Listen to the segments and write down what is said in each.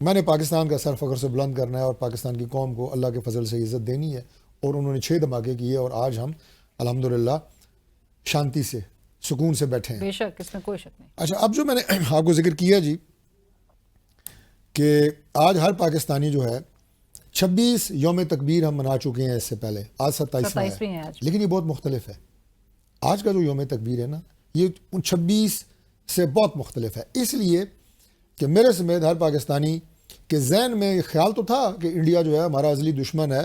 میں نے پاکستان کا سر فخر سے بلند کرنا ہے اور پاکستان کی قوم کو اللہ کے فضل سے عزت دینی ہے، اور انہوں نے 6 دھماکے کیے اور آج ہم الحمدللہ شانتی سے سکون سے بیٹھے ہیں۔ بے شک، اس میں کوئی شک نہیں۔ اچھا، اب جو میں نے آپ کو ذکر کیا جی کہ آج ہر پاکستانی جو ہے 26 یوم تکبیر ہم منا چکے ہیں اس سے پہلے، آج 27واں ہے آج، لیکن یہ بہت مختلف ہے۔ آج کا جو یوم تکبیر ہے نا، یہ ان 26 سے بہت مختلف ہے، اس لیے کہ میرے سمیت ہر پاکستانی کے ذہن میں یہ خیال تو تھا کہ انڈیا جو ہے ہمارا ازلی دشمن ہے،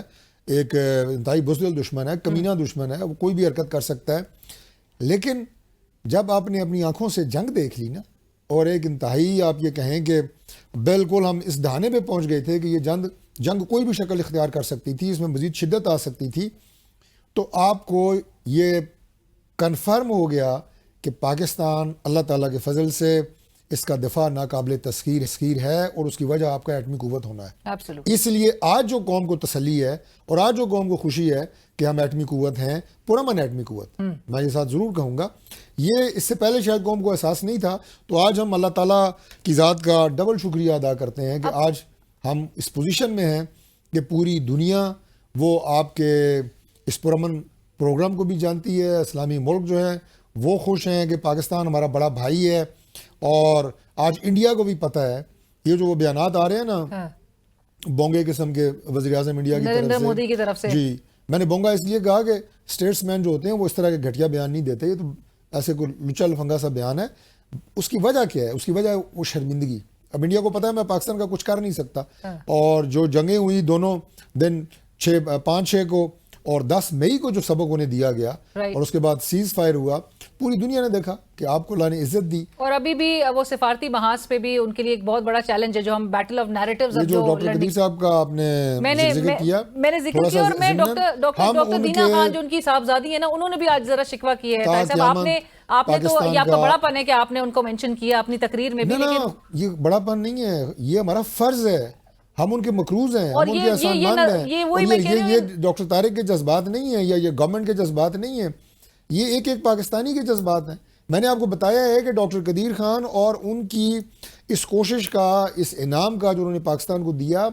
ایک انتہائی بزدل دشمن ہے، کمینہ دشمن ہے، وہ کوئی بھی حرکت کر سکتا ہے، لیکن جب آپ نے اپنی آنکھوں سے جنگ دیکھ لی نا، اور ایک انتہائی آپ یہ کہیں کہ بالکل ہم اس دہانے پہ پہنچ گئے تھے کہ یہ جنگ کوئی بھی شکل اختیار کر سکتی تھی، اس میں مزید شدت آ سکتی تھی، تو آپ کو یہ کنفرم ہو گیا کہ پاکستان اللہ تعالیٰ کے فضل سے اس کا دفاع ناقابل تسخیر ہے، اور اس کی وجہ آپ کا ایٹمی قوت ہونا ہے۔ Absolutely. اس لیے آج جو قوم کو تسلی ہے اور آج جو قوم کو خوشی ہے کہ ہم ایٹمی قوت ہیں، پرامن ایٹمی قوت، میں یہ ساتھ ضرور کہوں گا، یہ اس سے پہلے شاید قوم کو احساس نہیں تھا، تو آج ہم اللہ تعالیٰ کی ذات کا ڈبل شکریہ ادا کرتے ہیں کہ آج ہم اس پوزیشن میں ہیں کہ پوری دنیا وہ آپ کے اس پرامن پروگرام کو بھی جانتی ہے، اسلامی ملک جو ہیں وہ خوش ہیں کہ پاکستان ہمارا بڑا بھائی ہے، اور آج انڈیا کو بھی پتہ ہے، یہ جو وہ بیانات آ رہے ہیں نا بونگے قسم کے وزیر اعظم انڈیا کی نریندر مودی کی طرف سے، جی میں نے بونگا اس لیے کہا کہ اسٹیٹس مین جو ہوتے ہیں وہ اس طرح کے گھٹیا بیان نہیں دیتے، یہ تو ایسے کوئی لچا لفنگا سا بیان ہے۔ اس کی وجہ کیا ہے؟ اس کی وجہ ہے وہ شرمندگی۔ اب انڈیا کو پتہ ہے میں پاکستان کا کچھ کر نہیں سکتا، اور جو جنگیں ہوئی دونوں دن 5-6 کو اور 10 مئی کو جو سبق انہیں دیا گیا، اور اس کے بعد سیز فائر ہوا، پوری دنیا نے دیکھا کہ آپ کو اللہ نے عزت دی، اور ابھی بھی وہ سفارتی محاذ پہ بھی ان کے لیے ایک بہت بڑا چیلنج ہے جو ہم بیٹل آف نیریٹیوز، جو ڈاکٹر قدیر صاحب کا آپ نے ذکر کیا، میں نے ذکر کیا، اور میں ڈاکٹر دینا خان جو ان کی صاحبزادی ہے نا، انہوں نے بھی آج ذرا شکوہ کیا ہے۔ صاحب آپ نے تو یہ آپ کا بڑا پن ہے کہ آپ نے ان کو مینشن کیا اپنی تقریر میں بھی، لیکن یہ بڑا پن نہیں ہے، یہ ہمارا فرض ہے، ہم ان کے مقروض ہیں، ہم ان کے احسان مند ہیں، یہ ڈاکٹر طارق کے جذبات نہیں ہیں، یا یہ گورنمنٹ کے جذبات نہیں ہیں، یہ ایک ایک پاکستانی کے جذبات ہیں۔ میں نے آپ کو بتایا ہے کہ ڈاکٹر قدیر خان اور ان کی اس کوشش کا، اس انعام کا جو انہوں نے پاکستان کو دیا،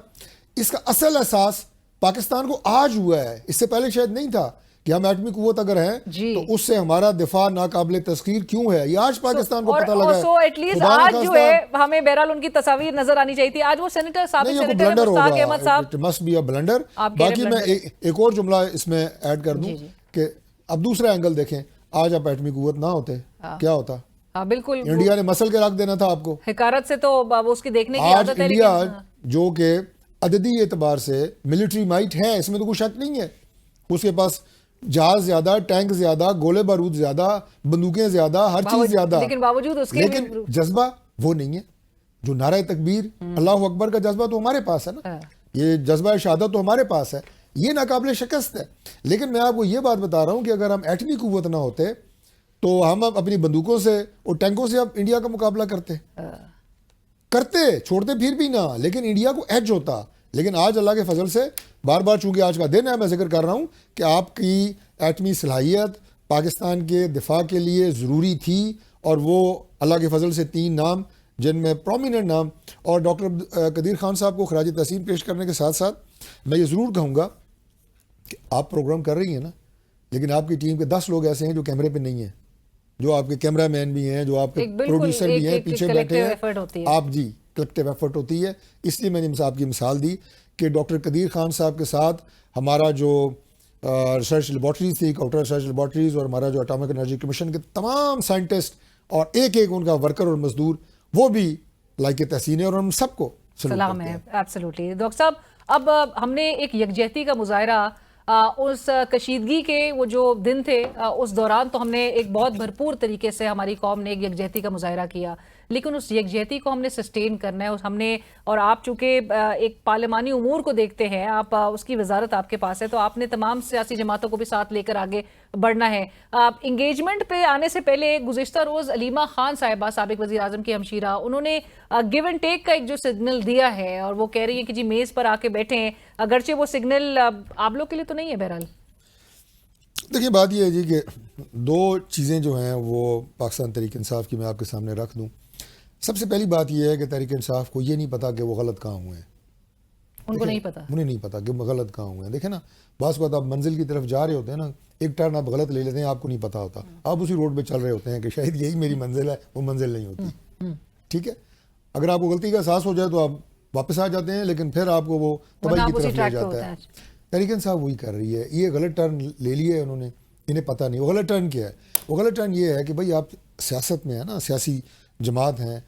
اس کا اصل احساس پاکستان کو آج ہوا ہے، اس سے پہلے شاید نہیں تھا کہ ہم ایٹمی قوت اگر ہیں تو اس سے ہمارا دفاع ناقابل تسخیر کیوں ہے، یہ آج پاکستان کو پتہ لگا ہے۔ سو ایٹ لیسٹ آج جو ہے ہمیں بہرحال ان کی تصاویر نظر آنی چاہیے تھی۔ آج وہ سینیٹر سابق سینیٹر مشتاق احمد صاحب، it must be a blunder. باقی میں ایک اور جملہ اس میں ایڈ کر دوں کہ اب دوسرا اینگل دیکھیں، آج آپ ایٹمی قوت نہ ہوتے کیا ہوتا؟ بالکل انڈیا نے مسل کے رکھ دینا تھا آپ کو، حقارت سے تو اس کی دیکھنے کی عادت ہے۔ انڈیا جو کہ عددی اعتبار سے ملٹری مائٹ ہے، اس میں تو کوئی شک نہیں ہے، اس کے پاس جہاز زیادہ، ٹینک زیادہ، گولے بارود زیادہ، بندوقیں زیادہ، ہر چیز زیادہ، لیکن باوجود اس کے لیکن جذبہ وہ نہیں ہے۔ جو نعرہ تکبیر، اللہ اکبر کا جذبہ تو ہمارے پاس ہے نا، یہ جذبہ شہادت تو ہمارے پاس ہے، یہ ناقابل شکست ہے۔ لیکن میں آپ کو یہ بات بتا رہا ہوں کہ اگر ہم ایٹمی قوت نہ ہوتے تو ہم اپنی بندوقوں سے اور ٹینکوں سے اب انڈیا کا مقابلہ کرتے چھوڑتے پھر بھی نہ، لیکن انڈیا کو ایج ہوتا۔ لیکن آج اللہ کے فضل سے بار بار چونکہ آج کا دن ہے، میں ذکر کر رہا ہوں کہ آپ کی ایٹمی صلاحیت پاکستان کے دفاع کے لیے ضروری تھی، اور وہ اللہ کے فضل سے 3 نام جن میں پرومیننٹ نام، اور ڈاکٹر قدیر خان صاحب کو خراج تحسین پیش کرنے کے ساتھ ساتھ میں یہ ضرور کہوں گا کہ آپ پروگرام کر رہی ہیں نا، لیکن آپ کی ٹیم کے 10 لوگ ایسے ہیں جو کیمرے پہ نہیں ہیں، جو آپ کے کیمرہ مین بھی ہیں، جو آپ کے پروڈیوسر بھی ہیں، پیچھے بیٹھے ہیں، آپ جی کلیکٹیو ایفرٹ ہوتی ہے۔ اس لیے میں نے آپ کی مثال دی کہ ڈاکٹر قدیر خان صاحب کے ساتھ ہمارا جو ریسرچ لیبارٹریز تھی، کوٹا ریسرچ لیبارٹریز، اور ہمارا جو اٹامک انرجی کمیشن کے تمام سائنٹسٹ اور ایک ایک ان کا ورکر اور مزدور، وہ بھی لائق تحسین ہے، اور ہم سب کو سلام ہے۔ ایبسلیوٹلی ڈاکٹر صاحب، اب ہم نے ایک یکجہتی کا مظاہرہ اس کشیدگی کے وہ جو دن تھے اس دوران تو ہم نے ایک بہت بھرپور طریقے سے ہماری قوم نے ایک یکجہتی کا مظاہرہ کیا، لیکن اس یکجہتی کو ہم نے سسٹین کرنا ہے، ہم نے، اور آپ چونکہ ایک پارلیمانی امور کو دیکھتے ہیں، آپ اس کی وزارت آپ کے پاس ہے، تو آپ نے تمام سیاسی جماعتوں کو بھی ساتھ لے کر آگے بڑھنا ہے۔ انگیجمنٹ پہ آنے سے پہلے گزشتہ روز علیمہ خان صاحبہ، سابق وزیر اعظم کی ہمشیرہ، انہوں نے گیو اینڈ ٹیک کا ایک جو سگنل دیا ہے، اور وہ کہہ رہی ہیں کہ جی میز پر آ کے بیٹھے ہیں، اگرچہ وہ سگنل آپ لوگ کے لیے تو نہیں ہے۔ بہرحال دیکھیں بات یہ ہے جی کہ 2 چیزیں جو ہیں وہ پاکستان تحریک انصاف کی میں آپ کے سامنے رکھ دوں۔ سب سے پہلی بات یہ ہے کہ تحریک انصاف کو یہ نہیں پتا کہ وہ غلط کہاں ہوئے ہیں. ان کو نہیں پتا, انہیں نہیں پتا کہ غلط کہاں ہوئے ہیں. دیکھیں نا, بعض اوقات آپ منزل کی طرف جا رہے ہوتے ہیں نا, ایک ٹرن آپ غلط لے لیتے ہیں, آپ کو نہیں پتا ہوتا, آپ اسی روڈ پہ چل رہے ہوتے ہیں کہ شاید یہی میری منزل ہے, وہ منزل نہیں ہوتی. ٹھیک ہے, اگر آپ کو غلطی کا احساس ہو جائے تو آپ واپس آ جاتے ہیں, لیکن پھر آپ کو وہ تباہی کی طرف لے جاتا ہے. تحریک انصاف وہی کر رہی ہے, یہ غلط ٹرن لے لیے انہوں نے, انہیں پتہ نہیں وہ غلط ٹرن کیا ہے. وہ غلط ٹرن یہ ہے کہ بھائی آپ سیاست میں ہے نا, سیاسی جماعت ہیں,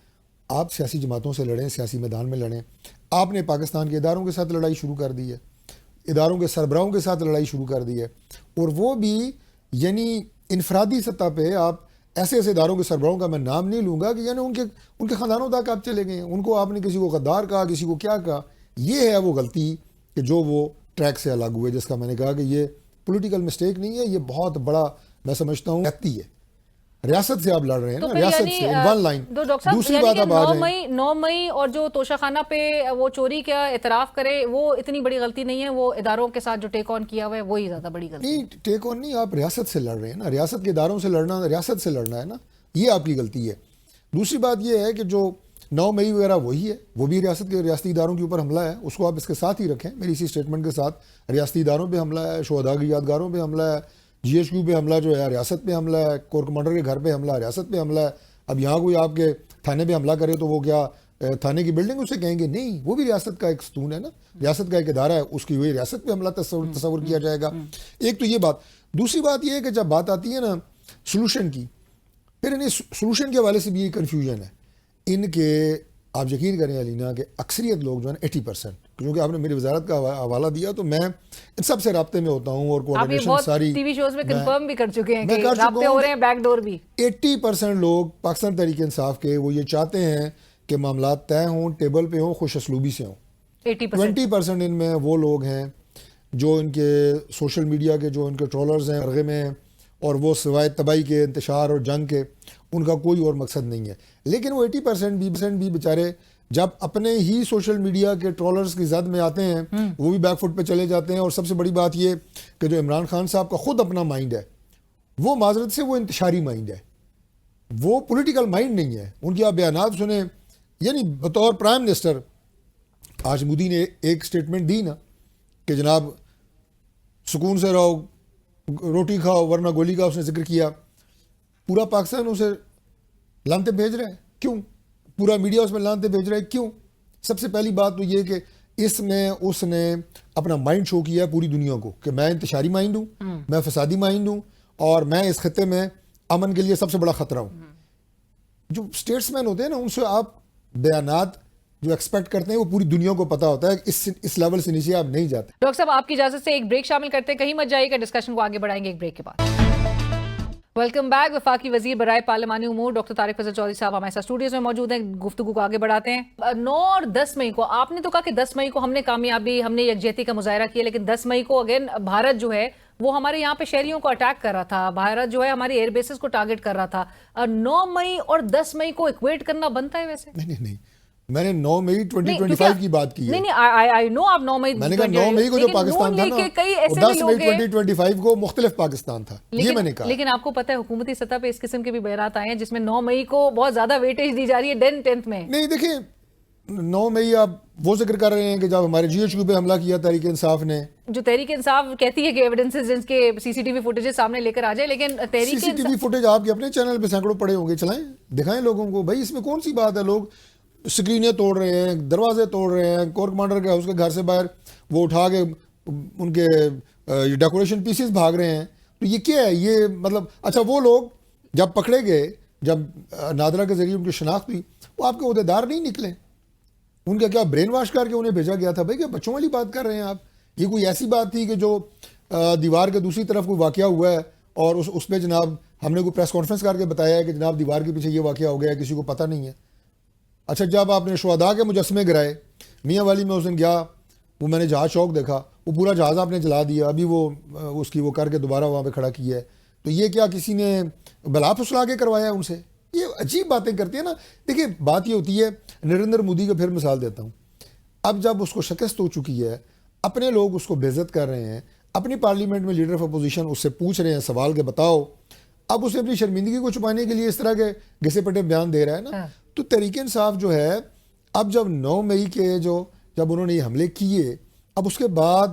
آپ سیاسی جماعتوں سے لڑیں, سیاسی میدان میں لڑیں. آپ نے پاکستان کے اداروں کے ساتھ لڑائی شروع کر دی ہے, اداروں کے سربراہوں کے ساتھ لڑائی شروع کر دی ہے, اور وہ بھی یعنی انفرادی سطح پہ. آپ ایسے ایسے اداروں کے سربراہوں کا میں نام نہیں لوں گا کہ یعنی ان کے خاندانوں تک آپ چلے گئے ہیں, ان کو آپ نے کسی کو غدار کہا, کسی کو کیا کہا. یہ ہے وہ غلطی کہ جو وہ ٹریک سے الگ ہوئے, جس کا میں نے کہا کہ یہ پولیٹیکل مسٹیک نہیں ہے, یہ بہت بڑا میں سمجھتا ہوں ہے. ریاست سے آپ لڑ رہے ہیں نا, ریاست سے ون لائن. دوسری بات آپ آ جائیں, 9 مئی اور جو توشہ خانہ پہ وہ چوری کا اعتراف کرے وہ اتنی بڑی غلطی نہیں ہے, وہ اداروں کے ساتھ جو ٹیک آن کیا ہوا ہے وہی زیادہ بڑی غلطی. نہیں, ٹیک آن نہیں, آپ ریاست سے لڑ رہے ہیں نا, ریاست کے اداروں سے لڑنا, ریاست سے لڑنا ہے نا, یہ آپ کی غلطی ہے. دوسری بات یہ ہے کہ جو 9 مئی وغیرہ وہی ہے, وہ بھی ریاست کے ریاستی اداروں کے اوپر حملہ ہے, اس کو آپ اس کے ساتھ ہی رکھیں میری اسی اسٹیٹمنٹ کے ساتھ. ریاستی اداروں پہ حملہ ہے, شہداء کی یادگاروں پہ حملہ ہے, جی ایچ کیو پہ حملہ جو ہے ریاست پہ حملہ ہے, کور کمانڈر کے گھر پہ حملہ ریاست پہ حملہ ہے. اب یہاں کوئی آپ کے تھانے پہ حملہ کرے تو وہ کیا تھانے کی بلڈنگ اسے کہیں گے؟ نہیں, وہ بھی ریاست کا ایک ستون ہے نا, ریاست کا ایک ادارہ ہے, اس کی وہی ریاست پہ حملہ تصور کیا جائے گا. ایک تو یہ بات. دوسری بات یہ ہے کہ جب بات آتی ہے نا سلوشن کی, پھر انہیں سلوشن کے حوالے سے بھی یہ کنفیوژن ہے ان کے. آپ یقین کریں علینا کہ اکثریت لوگ جو ہیں 80%, کیونکہ آپ نے میری وزارت کا حوالہ دیا تو میں ان سب سے رابطے میں ہوتا ہوں, اور کوآرڈینیشن ساری ٹی وی شوز میں کنفرم بھی کر چکے ہیں کہ رابطے ہو رہے ہیں, بیک ڈور بھی. 80% لوگ پاکستان تحریک انصاف کے وہ یہ چاہتے ہیں کہ معاملات طے ہوں, ٹیبل پہ ہوں, خوش اسلوبی سے ہوں. 20% ان میں وہ لوگ ہیں جو ان کے سوشل میڈیا کے جو ان کے ٹرولرز ہیں ارغے میں, اور وہ سوائے تباہی کے, انتشار اور جنگ کے, ان کا کوئی اور مقصد نہیں ہے. لیکن وہ 80% بھی بیچارے جب اپنے ہی سوشل میڈیا کے ٹرولرز کی زد میں آتے ہیں, وہ بھی بیک فٹ پہ چلے جاتے ہیں. اور سب سے بڑی بات یہ کہ جو عمران خان صاحب کا خود اپنا مائنڈ ہے, وہ معذرت سے وہ انتشاری مائنڈ ہے, وہ پولیٹیکل مائنڈ نہیں ہے. ان کی آپ بیانات سنیں, یعنی بطور پرائم منسٹر آج مودی نے ایک سٹیٹمنٹ دی نا کہ جناب سکون سے رہو, روٹی کھاؤ ورنہ گولی کا اس نے ذکر کیا. پورا پاکستان اسے لانتے بھیج رہے ہیں, کیوں؟ پورا میڈیا اس میں لانتے بھیج رہے ہیں, کیوں؟ سب سے پہلی بات تو یہ کہ اس میں اس نے اپنا مائنڈ شو کیا پوری دنیا کو کہ میں انتشاری مائنڈ ہوں, میں فسادی مائنڈ ہوں, اور میں اس خطے میں امن کے لیے سب سے بڑا خطرہ ہوں. جو اسٹیٹس مین ہوتے ہیں نا, ان سے آپ بیانات جو ایکسپیکٹ کرتے ہیں وہ پوری دنیا کو پتا ہوتا ہے, اس لیول سے نیچے آپ نہیں جاتے. ڈاکٹر صاحب آپ کی اجازت سے ایک بریک شامل کرتے ہیں, کہیں مت جائیے گا, ڈسکشن کو آگے بڑھائیں گے ایک بریک کے بعد. Welcome back. وفاقی وزیر برائے پارلیمانی امور ڈاکٹر طارق فضل چودھری صاحب ہمارے ساتھ اسٹوڈیوز میں موجود ہیں. گفتگو کو آگے بڑھاتے ہیں. 9 اور 10 مئی کو آپ نے تو کہا کہ 10 مئی کو ہم نے کامیابی, ہم نے یکجہتی کا مظاہرہ کیا, لیکن 10 مئی کو اگین بھارت جو ہے وہ ہمارے یہاں پہ شہریوں کو اٹیک کر رہا تھا, بھارت جو ہے ہماری ایئر بیسز کو ٹارگٹ کر رہا تھا. 9 مئی اور 10 مئی کو ایکویٹ کرنا بنتا ہے ویسے؟ نہیں, میں نے 9 مئی 2025 کی بات کی ہے. نہیں, I know آپ 9 مئی, میں نے کہا 9 مئی کو جو پاکستان تھا نا, 10 مئی 2025 کو مختلف پاکستان تھا, یہ میں نے کہا. لیکن آپ کو پتہ ہے حکومتی سطح پہ اس قسم کے بھی بیانات آئے ہیں جس میں 9 مئی کو بہت زیادہ ویٹیج دی جا رہی ہے 10th میں. نہیں دیکھیں, 9 مئی آپ وہ ذکر کر رہے ہیں کہ جب ہمارے جی ایچ کیو پہ حملہ کیا تحریک انصاف نے, جو تحریک انصاف کہتی ہے کہ ایویڈنسز جن کے سی سی ٹی وی فوٹیجز سامنے لے کر آ جائے, لیکن تحریک سی سی ٹی وی فوٹیج آپ کے اپنے چینل پہ سینکڑوں پڑے ہوں گے, چلائیں دکھائیں لوگوں کو. بھائی اس میں کون سی بات ہے, لوگ سکرینیں توڑ رہے ہیں, دروازے توڑ رہے ہیں, کور کمانڈر کے اس کے گھر سے باہر وہ اٹھا کے ان کے ڈیکوریشن پیسز بھاگ رہے ہیں. تو یہ کیا ہے, یہ مطلب اچھا وہ لوگ جب پکڑے گئے, جب نادرا کے ذریعے ان کی شناخت ہوئی, وہ آپ کے عہدیدار نہیں نکلے, ان کا کیا برین واش کر کے انہیں بھیجا گیا تھا؟ بھائی کیا بچوں والی بات کر رہے ہیں آپ؟ یہ کوئی ایسی بات تھی کہ جو دیوار کے دوسری طرف کوئی واقعہ ہوا ہے اور اس پہ جناب ہم نے کوئی پریس کانفرنس کر کے بتایا ہے کہ جناب دیوار کے پیچھے یہ واقعہ ہو گیا, کسی کو پتہ نہیں ہے. اچھا جب آپ نے شہداء کے مجسمے گرائے, میاں والی میں اس دن گیا, وہ میں نے جہاز چوک دیکھا, وہ پورا جہاز آپ نے جلا دیا, ابھی وہ اس کی وہ کر کے دوبارہ وہاں پہ کھڑا کیا ہے. تو یہ کیا کسی نے بلا پھسلا کے کروایا ان سے؟ یہ عجیب باتیں کرتے ہیں نا. دیکھیں بات یہ ہوتی ہے, نریندر مودی کو پھر مثال دیتا ہوں, اب جب اس کو شکست ہو چکی ہے, اپنے لوگ اس کو بے عزت کر رہے ہیں, اپنی پارلیمنٹ میں لیڈر آف اپوزیشن اس سے پوچھ رہے ہیں سوال کہ بتاؤ, اب اسے اپنی شرمندگی کو چھپانے کے لیے اس طرح کے گھسے پٹے بیان دے رہا ہے نا, تو تحریک انصاف جو ہے اب جب 9 مئی کے جب انہوں نے یہ حملے کیے، اب اس کے بعد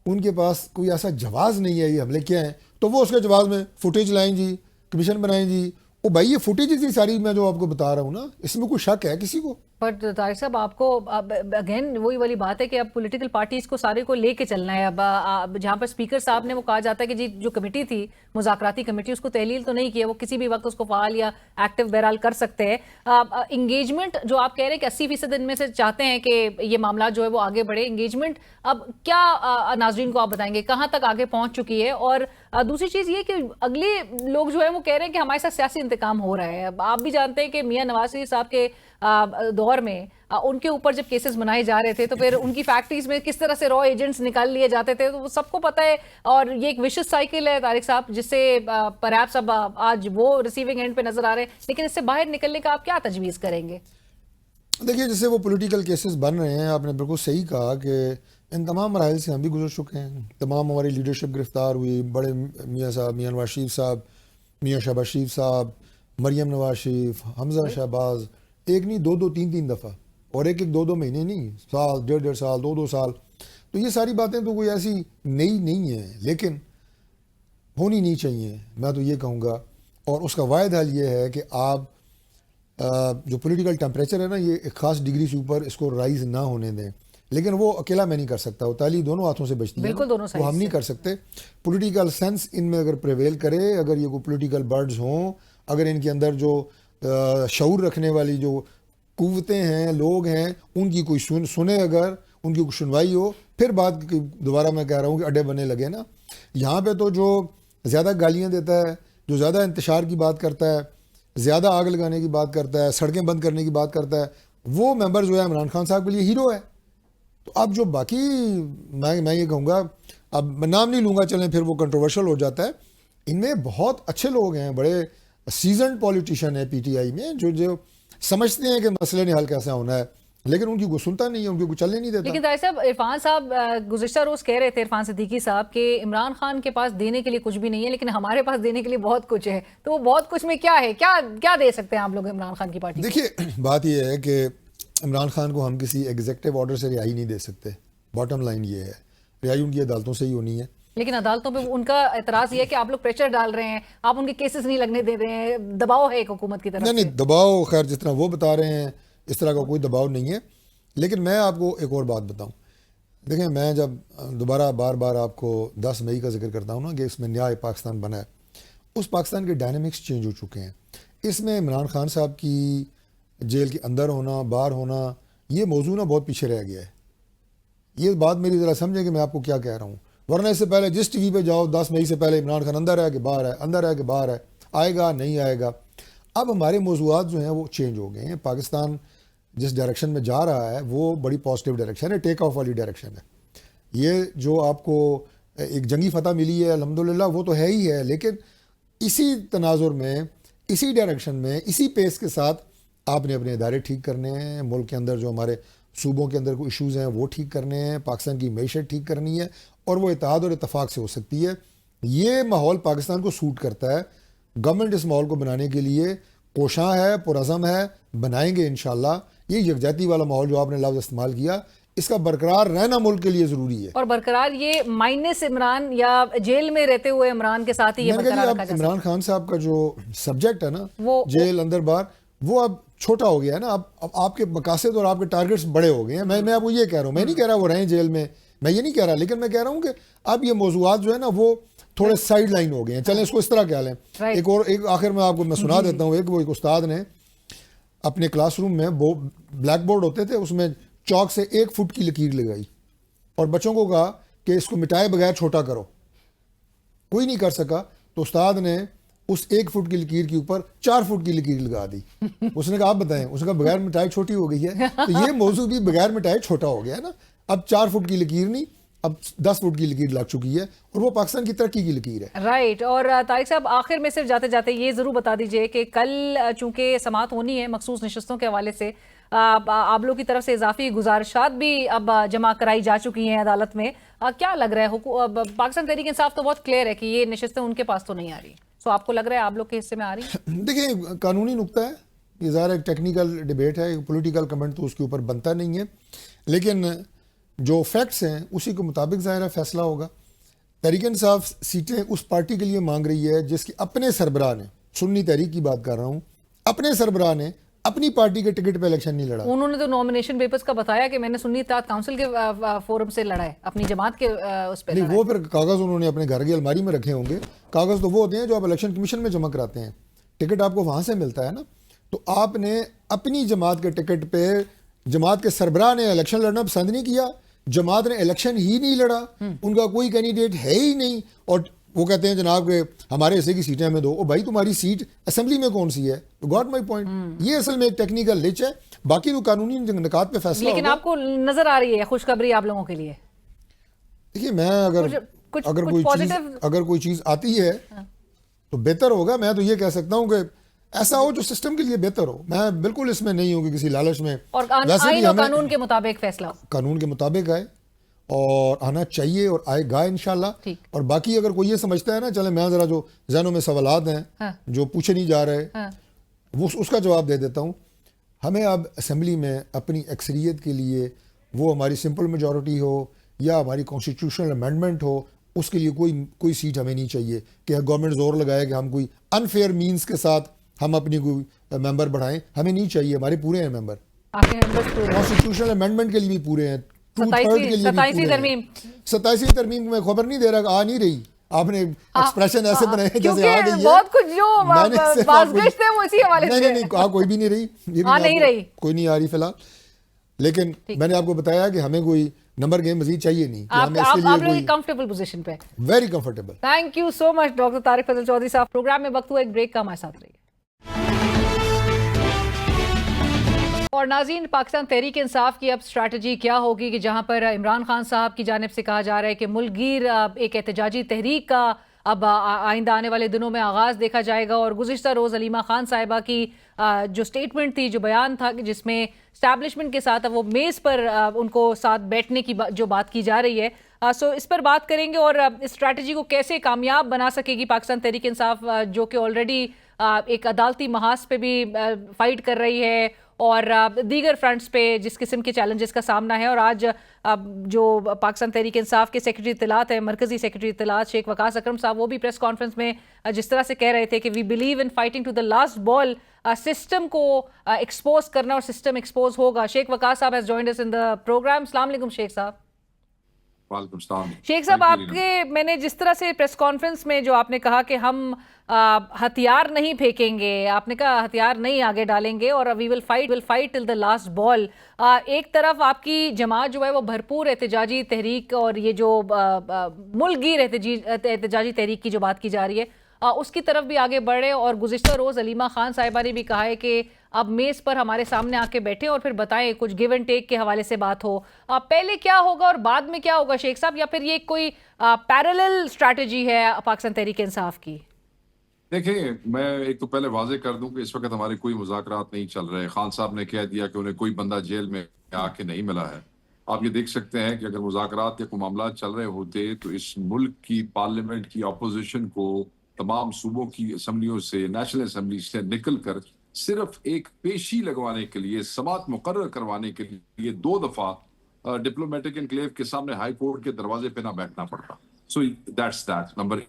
ان کے پاس کوئی ایسا جواز نہیں ہے یہ حملے کیا ہیں، تو وہ اس کے جواز میں فوٹیج لائیں جی، کمیشن بنائیں جی. او بھائی یہ فوٹیج تھی ساری میں جو آپ کو بتا رہا ہوں نا، اس میں کوئی شک ہے کسی کو؟ بٹ طارق صاحب آپ کو اگین وہی والی بات ہے کہ اب پولیٹیکل پارٹیز کو سارے کو لے کے چلنا ہے. اب جہاں پر اسپیکر صاحب نے وہ کہا جاتا ہے کہ جی جو کمیٹی تھی مذاکراتی کمیٹی، اس کو تحلیل تو نہیں کیا، وہ کسی بھی وقت اس کو فعال یا ایکٹیو بہرحال کر سکتے ہیں. انگیجمنٹ جو آپ کہہ رہے ہیں کہ 80% ان میں سے چاہتے ہیں کہ یہ معاملات جو ہے وہ آگے بڑھے، انگیجمنٹ اب کیا ناظرین کو آپ بتائیں گے کہاں تک آگے پہنچ چکی ہے؟ اور دوسری چیز یہ کہ اگلے لوگ جو ہے وہ کہہ رہے ہیں کہ ہمارے ساتھ سیاسی انتقام ہو رہا ہے. اب آپ بھی جانتے ہیں کہ میاں نواز شریف صاحب کے دور میں ان کے اوپر جب کیسز بنائے جا رہے تھے تو پھر ان کی فیکٹریز میں کس طرح سے را ایجنٹس نکال لیے جاتے تھے، تو وہ سب کو پتہ ہے. اور یہ ایک وشس سائیکل ہے طارق صاحب، جس سے پرہیپس اب آج وہ ریسیونگ اینڈ پہ نظر آ رہے ہیں، لیکن اس سے باہر نکلنے کا آپ کیا تجویز کریں گے؟ دیکھیے جیسے وہ پولیٹیکل کیسز بن رہے ہیں، آپ نے بالکل صحیح کہا کہ ان تمام مراحل سے ہم بھی گزر چکے ہیں. تمام ہماری لیڈرشپ گرفتار ہوئی، بڑے میاں صاحب، میاں نواز شریف صاحب، میاں شہباز شریف صاحب، مریم نواز شریف، حمزہ شہباز، ایک نہیں دو تین دفعہ، اور ایک 2 مہینے نہیں، سال، 1.5 سال، 2 سال. تو یہ ساری باتیں تو کوئی ایسی نئی نہیں ہیں، لیکن ہونی نہیں چاہیے، میں تو یہ کہوں گا. اور اس کا واحد حل یہ ہے کہ آپ جو پولیٹیکل ٹیمپریچر ہے نا، یہ ایک خاص ڈگری سے اوپر اس کو رائز نہ ہونے دیں. لیکن وہ اکیلا میں نہیں کر سکتا، وہ تالی دونوں ہاتھوں سے بچتی ہے، بالکل دونوں وہ ہم نہیں کر سکتے. پولیٹیکل سینس ان میں اگر پریویل کرے، اگر یہ کوئی پولیٹیکل برڈز ہوں، اگر ان کے اندر جو شعور رکھنے والی جو قوتیں ہیں، لوگ ہیں، ان کی کوئی سنے، اگر ان کی کوئی سنوائی ہو، پھر بات دوبارہ میں کہہ رہا ہوں کہ اڈے بننے لگے نا. یہاں پہ تو جو زیادہ گالیاں دیتا ہے، جو زیادہ انتشار کی بات کرتا ہے، زیادہ آگ لگانے کی بات کرتا ہے، سڑکیں بند کرنے کی بات کرتا ہے، وہ ممبر جو ہے عمران خان صاحب کے لیے ہیرو ہے. تو اب جو باقی میں یہ کہوں گا، اب میں نام نہیں لوں گا، چلیں پھر وہ کنٹروورشل ہو جاتا ہے. ان میں بہت اچھے لوگ ہیں، بڑے سیزنڈ پولیٹیشین ہے پی ٹی آئی میں، جو سمجھتے ہیں کہ مسئلے نے حل کیسا ہونا ہے، لیکن ان کی کوئی سنتا نہیں ہے، ان کی کوئی چلنے نہیں دیتا. لیکن طارق صاحب عرفان صاحب گزشتہ روز کہہ رہے تھے، عرفان صدیقی صاحب، کہ عمران خان کے پاس دینے کے لیے کچھ بھی نہیں ہے، لیکن ہمارے پاس دینے کے لیے بہت کچھ ہے. تو وہ بہت کچھ میں کیا ہے، کیا دے سکتے ہیں آپ لوگ عمران خان کی پارٹی؟ دیکھیے بات یہ ہے کہ عمران خان کو ہم کسی ایگزیکٹو آرڈر سے رہائی نہیں دے سکتے. باٹم لائن یہ ہے، رہائی ان کی عدالتوں سے ہی ہونی ہے. لیکن عدالتوں پہ ان کا اعتراض یہ ہے کہ آپ لوگ پریشر ڈال رہے ہیں، آپ ان کے کیسز نہیں لگنے دے رہے ہیں، دباؤ ہے ایک حکومت کی طرف سے. نہیں دباؤ، خیر جس طرح وہ بتا رہے ہیں اس طرح کا کوئی دباؤ نہیں ہے. لیکن میں آپ کو ایک اور بات بتاؤں. دیکھیں میں جب دوبارہ بار آپ کو 10 مئی کا ذکر کرتا ہوں نا کہ اس میں نیا پاکستان بنا ہے، اس پاکستان کے ڈائنامکس چینج ہو چکے ہیں. اس میں عمران خان صاحب کی جیل کے اندر ہونا، باہر ہونا، یہ موضوع نا بہت پیچھے رہ گیا ہے. یہ بات میری ذرا سمجھیں کہ میں آپ کو کیا کہہ رہا ہوں. ورنہ اس سے پہلے جس ٹی وی پہ جاؤ 10 مئی سے پہلے عمران خان اندر ہے کہ باہر ہے، اندر ہے کہ باہر ہے، آئے گا نہیں آئے گا. اب ہمارے موضوعات جو ہیں وہ چینج ہو گئے ہیں. پاکستان جس ڈائریکشن میں جا رہا ہے وہ بڑی پازیٹیو ڈائریکشن ہے، ٹیک آف والی ڈائریکشن ہے. یہ جو آپ کو ایک جنگی فتح ملی ہے الحمدللہ، وہ تو ہے ہی ہے، لیکن اسی تناظر میں، اسی ڈائریکشن میں، اسی پیس کے ساتھ آپ نے اپنے ادارے ٹھیک کرنے ہیں. ملک کے اندر جو ہمارے صوبوں کے اندر کوئی ایشوز ہیں وہ ٹھیک کرنے ہیں، پاکستان کی معیشت ٹھیک کرنی ہے، اور وہ اتحاد اور اتفاق سے ہو سکتی ہے. یہ ماحول پاکستان کو سوٹ کرتا ہے. گورنمنٹ اس ماحول کو بنانے کے لیے کوشاں ہے، پرعزم ہے، بنائیں گے انشاءاللہ. یہ یکجہتی والا ماحول جو آپ نے لفظ استعمال کیا، اس کا برقرار رہنا ملک کے لیے ضروری ہے. اور برقرار یہ مائنس عمران یا جیل میں رہتے ہوئے عمران کے ساتھ ہی یہ برقرار رکھا جا سکتا ہے. عمران خان صاحب کا جو سبجیکٹ ہے نا، وہ جیل اندر باہر، وہ اب چھوٹا ہو گیا ہے نا. اب آپ کے مقاصد اور آپ کے ٹارگٹس بڑے ہو گئے ہیں. میں آپ کو یہ کہہ رہا ہوں، میں نہیں کہہ رہا وہ رہیں جیل میں، میں یہ نہیں کہہ رہا، لیکن میں کہہ رہا ہوں کہ اب یہ موضوعات جو ہے نا وہ تھوڑے سائیڈ لائن ہو گئے ہیں. چلیں اس کو اس طرح کہہ لیں. ایک آخر میں آپ کو میں سنا دیتا ہوں. ایک استاد نے اپنے کلاس روم میں بلیک بورڈ ہوتے تھے، اس میں چاک سے 1 فٹ کی لکیر لگائی اور بچوں کو کہا کہ اس کو مٹائے بغیر چھوٹا کرو. کوئی نہیں کر سکا تو استاد نے اس 1 فٹ کی لکیر کے اوپر 4 فٹ کی لکیر لگا دی. اس نے کہا آپ بتائیں، اس نے کہا بغیر مٹائی چھوٹی ہو گئی ہے. تو یہ موضوع بھی بغیر مٹائی چھوٹا ہو گیا ہے نا. اب 4 فٹ کی لکیر نہیں، اب 10 فٹ کی لکیر لگ چکی ہے، اور وہ پاکستان کی ترقی کی لکیر ہے. رائٹ. اور طارق صاحب آخر میں صرف جاتے جاتے یہ ضرور بتا دیجئے کہ کل چونکہ سماعت ہونی ہے مخصوص نشستوں کے حوالے سے، آپ لوگ کی طرف سے اضافی گزارشات بھی اب جمع کرائی جا چکی ہیں عدالت میں. کیا لگ رہا ہے، پاکستان تحریک انصاف تو بہت کلیئر ہے کہ یہ نشستیں ان کے پاس تو نہیں آ رہی، سو آپ کو لگ رہا ہے آپ لوگ کے حصے میں آ رہی؟ دیکھیں قانونی نقطہ ہے، یہ ظاہر ایک ٹیکنیکل ڈیبیٹ ہے, پولیٹیکل کمنٹ تو اس کے اوپر بنتا نہیں ہے, لیکن جو فیکٹس ہیں اسی کے مطابق ظاہر ہے فیصلہ ہوگا. تحریک انصاف سیٹیں اس پارٹی کے لیے مانگ رہی ہے جس کی اپنے سربراہ نے, سنی تحریک کی بات کر رہا ہوں, اپنے سربراہ نے اپنی پارٹی کے ٹکٹ پہ الیکشن نہیں لڑا. انہوں نے تو نومینیشن پیپرز کا بتایا کہ میں نے سنی اتحاد کونسل کے فورم سے لڑا ہے, اپنی جماعت کے اس پہ نہیں, وہ پھر کاغذ انہوں نے اپنے گھر کی الماری میں رکھے ہوں گے. کاغذ تو وہ ہوتے ہیں جو آپ الیکشن کمیشن میں جمع کراتے ہیں, ٹکٹ آپ کو وہاں سے ملتا ہے نا. تو آپ نے اپنی جماعت کے ٹکٹ پہ جماعت کے سربراہ نے الیکشن لڑنا پسند نہیں کیا, جماعت نے الیکشن ہی نہیں لڑا, ان کا کوئی کینڈیڈیٹ ہے ہی نہیں, اور وہ کہتے ہیں جناب کہ ہمارے حصے کی سیٹیں ہمیں دو. او بھائی تمہاری سیٹ اسمبلی میں کون سی ہے؟ Got my point. یہ اصل میں ایک ٹیکنیکل لچ ہے, باقی تو قانونی نکات پہ فیصلہ لیکن ہوگا. آپ کو نظر آ رہی ہے خوشخبری آپ لوگوں کے لیے؟ دیکھیے میں اگر کوئی چیز آتی ہے تو بہتر ہوگا. میں تو یہ کہہ سکتا ہوں کہ ایسا ہو جو سسٹم کے لیے بہتر ہو. میں بالکل اس میں نہیں ہوں کہ کسی لالچ میں, اور آئین اور قانون کے مطابق فیصلہ ہو, قانون کے مطابق آئے اور آنا چاہیے اور آئے گا انشاءاللہ. اور باقی اگر کوئی یہ سمجھتا ہے نا, چلے میں ذرا جو ذہنوں میں سوالات ہیں جو پوچھے نہیں جا رہے وہ اس کا جواب دے دیتا ہوں. ہمیں اب اسمبلی میں اپنی اکثریت کے لیے, وہ ہماری سمپل میجورٹی ہو یا ہماری کانسٹیٹیوشنل امینڈمنٹ ہو, اس کے لیے کوئی سیٹ ہمیں نہیں چاہیے کہ گورنمنٹ زور لگائے کہ ہم کوئی انفیئر مینز کے ساتھ ہم اپنی کوئی ممبر بڑھائیں. ہمیں نہیں چاہیے, ہمارے پورے ہیں ممبر, کانسٹیٹیوشنل امینڈمنٹ کے لیے بھی پورے ہیں, 2/3 کے لیے بھی پورے ہیں. 27ویں ترمیم میں خبر نہیں دے رہا کہ آ نہیں رہی. آپ نے ایکسپریشن ایسے بنائے جیسے آ گئی ہے. بہت کچھ جو بازگشت ہے وہ اسی حوالے سے. نہیں, کوئی بھی نہیں رہی, نہیں رہی, کوئی نہیں آ رہی فی الحال. لیکن میں نے آپ کو بتایا کہ ہمیں کوئی نمبر گیم مزید چاہیے نہیں. آپ لوگ کمفرٹیبل پوزیشن پہ, very comfortable. Thank you so much doctor Tariq فضل چودھری صاحب. پروگرام میں وقت ہوا ایک بریک کا, ہمارے ساتھ رہیے. اور ناظرین, پاکستان تحریک انصاف کی اب اسٹریٹجی کیا ہوگی کہ جہاں پر عمران خان صاحب کی جانب سے کہا جا رہا ہے کہ ملک گیر ایک احتجاجی تحریک کا اب آئندہ آنے والے دنوں میں آغاز دیکھا جائے گا, اور گزشتہ روز علیمہ خان صاحبہ کی جو سٹیٹمنٹ تھی, جو بیان تھا جس میں اسٹیبلشمنٹ کے ساتھ اب وہ میز پر ان کو ساتھ بیٹھنے کی جو بات کی جا رہی ہے, سو اس پر بات کریں گے. اور اس اسٹریٹجی کو کیسے کامیاب بنا سکے گی پاکستان تحریک انصاف, جو کہ آلریڈی ایک عدالتی محاذ پہ بھی فائٹ کر رہی ہے اور دیگر فرنٹس پہ جس قسم کے چیلنجز کا سامنا ہے. اور آج جو پاکستان تحریک انصاف کے سیکرٹری اطلاعات ہیں, مرکزی سیکرٹری اطلاعات شیخ وقاص اکرم صاحب, وہ بھی پریس کانفرنس میں جس طرح سے کہہ رہے تھے کہ we believe in fighting to the last ball, system کو ایکسپوز کرنا, اور سسٹم ایکسپوز ہوگا. شیخ وقاص صاحب has joined us in the program. السلام علیکم شیخ صاحب. وعلیکم السلام. شیخ صاحب, آپ کے میں نے جس طرح سے پریس کانفرنس میں جو آپ نے کہا کہ ہم ہتھیار نہیں پھینکیں گے, آپ نے کہا ہتھیار نہیں آگے ڈالیں گے, اور وی will fight till the last بال. ایک طرف آپ کی جماعت جو ہے وہ بھرپور احتجاجی تحریک اور یہ جو ملک گیر احتجاجی تحریک کی جو بات کی جا رہی ہے اس کی طرف بھی آگے بڑھ رہے, اور گزشتہ روز علیمہ خان صاحبہ نے بھی کہا ہے کہ اب میز پر ہمارے سامنے آ کے بیٹھے اور پھر بتائیں, کچھ گیو اینڈ ٹیک کے حوالے سے بات ہو. پہلے کیا ہوگا اور بعد میں کیا ہوگا شیخ صاحب, یا پھر یہ کوئی پیرالل اسٹریٹجی ہے پاکستان تحریک انصاف کی؟ دیکھیں, میں ایک تو پہلے واضح کر دوں کہ اس وقت ہمارے کوئی مذاکرات نہیں چل رہے. خان صاحب نے کہہ دیا کہ انہیں کوئی بندہ جیل میں آ کے نہیں ملا ہے. آپ یہ دیکھ سکتے ہیں کہ اگر مذاکرات یا کوئی معاملات چل رہے ہوتے تو اس ملک کی پارلیمنٹ کی اپوزیشن کو تمام صوبوں کی اسمبلیوں سے, نیشنل اسمبلی سے نکل کر صرف ایک پیشی لگوانے کے لیے, سماعت مقرر کروانے کے لیے 2 دفعہ ڈپلومیٹک انکلیو کے سامنے ہائی کورٹ کے دروازے پہ نہ بیٹھنا پڑتا. So that's that number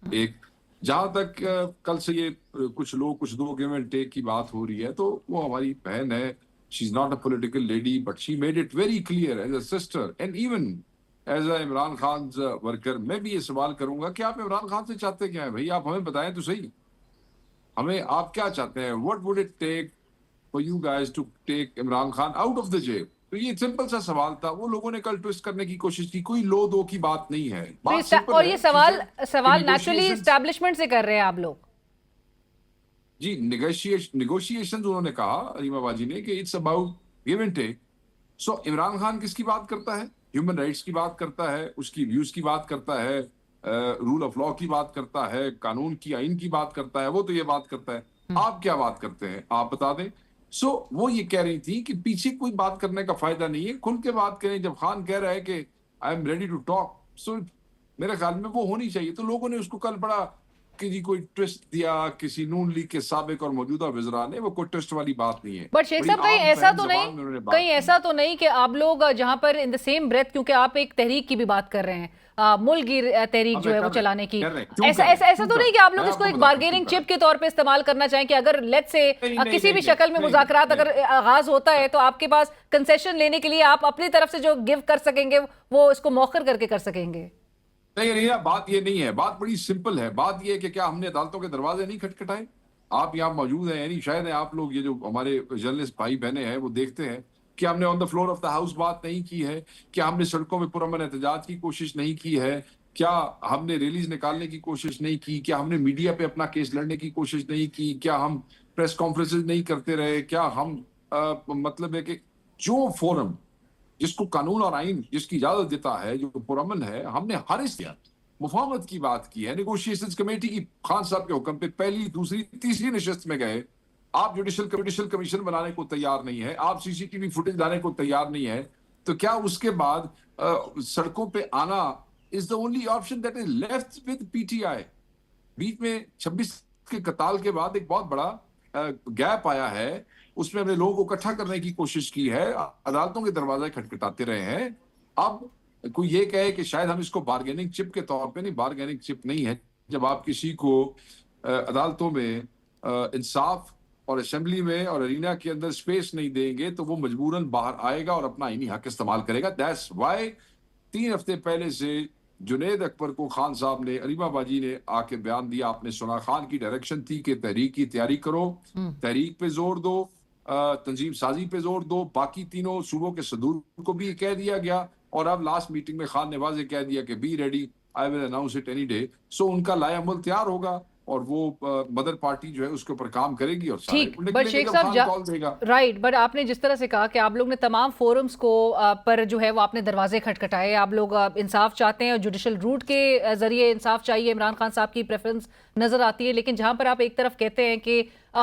1. جہاں تک کل سے یہ کچھ دو گیو اینڈ ٹیک کی بات ہو رہی ہے, تو وہ ہماری بہن ہے. She is not a political lady, but she made it very clear as a sister and even as a Imran Khan worker. میں بھی یہ سوال کروں گا کہ آپ عمران خان سے چاہتے کیا ہیں بھائی؟ آپ ہمیں بتائیں تو صحیح, ہمیں آپ کیا چاہتے ہیں؟ what would it take for you guys to take Imran Khan out of the jail? تو یہ سمپل سا سوال تھا. وہ لوگوں نے کل ٹویسٹ کرنے کی کوشش کی. کوئی لو دو کی بات نہیں ہے. اور یہ سوال نیچرلی اسٹیبلشمنٹ سے کر رہے ہیں آپ لوگ. جی, نیگوشیشن انہوں نے کہا علیمہ باجی نے کہ it's about give and take. So Imran Khan کس کی بات کرتا ہے؟ ہیومن رائٹس کی بات کرتا ہے, اس کی ویوز کی بات کرتا ہے, رول آف لا کی بات کرتا ہے, قانون کی آئین کی بات کرتا ہے. وہ تو یہ بات کرتا ہے. آپ کیا بات کرتے ہیں آپ بتا دیں. سو وہ یہ کہہ رہی تھی کہ پیچھے کوئی بات کرنے کا فائدہ نہیں ہے, کھل کے بات کریں. جب خان کہہ رہا ہے کہ I am ready to talk, so میرے خیال میں وہ ہونی چاہیے. تو لوگوں نے اس کو کل بڑا کہ جی کوئی ٹوسٹ دیا کسی نون لیگ کے سابق اور موجودہ وزراء نے, وہ کوئی ٹوسٹ والی بات نہیں ہے. بٹ شیخ صاحب کہیں ایسا تو نہیں کہ آپ لوگ جہاں پر ان دا سیم بریتھ, کیونکہ آپ ایک تحریک کی بھی بات کر رہے ہیں, ملک گیر تحریک جو ہے وہ چلانے کی, ایسا تو نہیں کہ آپ لوگ اس کو ایک بارگیننگ چپ کے طور پہ استعمال کرنا چاہیں کہ اگر لیٹ سے کسی بھی شکل میں مذاکرات اگر آغاز ہوتا ہے تو آپ کے پاس کنسیشن لینے کے لیے آپ اپنی طرف سے جو گیو کر سکیں گے وہ اس کو موخر کر کے کر سکیں گے؟ نہیں, بات یہ نہیں ہے, بات بڑی سمپل ہے. بات یہ ہے کہ کیا ہم نے عدالتوں کے دروازے نہیں کھٹکھٹائے؟ آپ یہاں موجود ہیں, یعنی شاید آپ لوگ یہ جو ہمارے جرنلسٹ بھائی بہنیں ہیں وہ دیکھتے ہیں کہ ہم نے on the floor of the house بات نہیں کی ہے, کیا ہم نے سڑکوں میں پرامن احتجاج کی کوشش نہیں کی ہے, کیا ہم نے ریلیز نکالنے کی کوشش نہیں کی, کیا ہم نے میڈیا پہ اپنا کیس لڑنے کی کوشش نہیں کی, کیا ہم پریس کانفرنسز نہیں کرتے رہے, کیا ہم مطلب ہے کہ جو فورم جس کو قانون اور آئین جس کی اجازت دیتا ہے جو پرامن ہے, ہم نے ہر اس مفاہمت کی بات کی ہے. نیگوشیشنز کمیٹی کی خان صاحب کے حکم پہ پہلی دوسری تیسری نشست میں گئے, آپ جوڈیشل کمیشن بنانے کو تیار نہیں ہے, آپ سی سی ٹی وی فوٹیج لانے کو تیار نہیں ہے, تو کیا اس کے بعد سڑکوں پہ آنا is the only option that is left with P T I? بیچ میں 26 کے قتال کے بعد ایک بہت بڑا گیپ آیا ہے, اس میں ہم نے لوگوں کو اکٹھا کرنے کی کوشش کی ہے, عدالتوں کے دروازے کھٹکھٹاتے رہے ہیں. اب کوئی یہ کہے کہ شاید ہم اس کو بارگیننگ چپ کے طور پہ, نہیں, بارگیننگ چپ نہیں ہے. جب آپ کسی کو عدالتوں میں انصاف اور اسمبلی میں اور ارینا کے اندر سپیس نہیں دیں گے تو وہ مجبوراً باہر آئے گا اور اپنا آئینی حق استعمال کرے گا. دیٹس وائی 3 ہفتے پہلے سے جنید اکبر کو خان صاحب نے, علیمہ باجی نے آ کے بیان دیا, آپ نے سنا, خان کی ڈائریکشن تھی کہ تحریک کی تیاری کرو, تحریک پہ زور دو, تنظیم سازی پہ زور دو. باقی تینوں صوبوں کے صدور کو بھی کہہ دیا گیا, اور اب لاسٹ میٹنگ میں خان نے واضح کہہ دیا کہ be ready, I will announce it any day. So ان کا لائے عمل تیار ہوگا اور وہ مدر پارٹی جو ہے اس کے اوپر کام کرے گی اور ٹھیک. بٹ شیخ صاحب رائٹ, بٹ آپ نے جس طرح سے کہا کہ آپ لوگ نے تمام فورمز کو پر جو ہے وہ آپ نے دروازے کھٹکھٹائے, آپ لوگ انصاف چاہتے ہیں اور جوڈیشل روٹ کے ذریعے انصاف چاہیے, عمران خان صاحب کی پریفرنس نظر آتی ہے, لیکن جہاں پر آپ ایک طرف کہتے ہیں کہ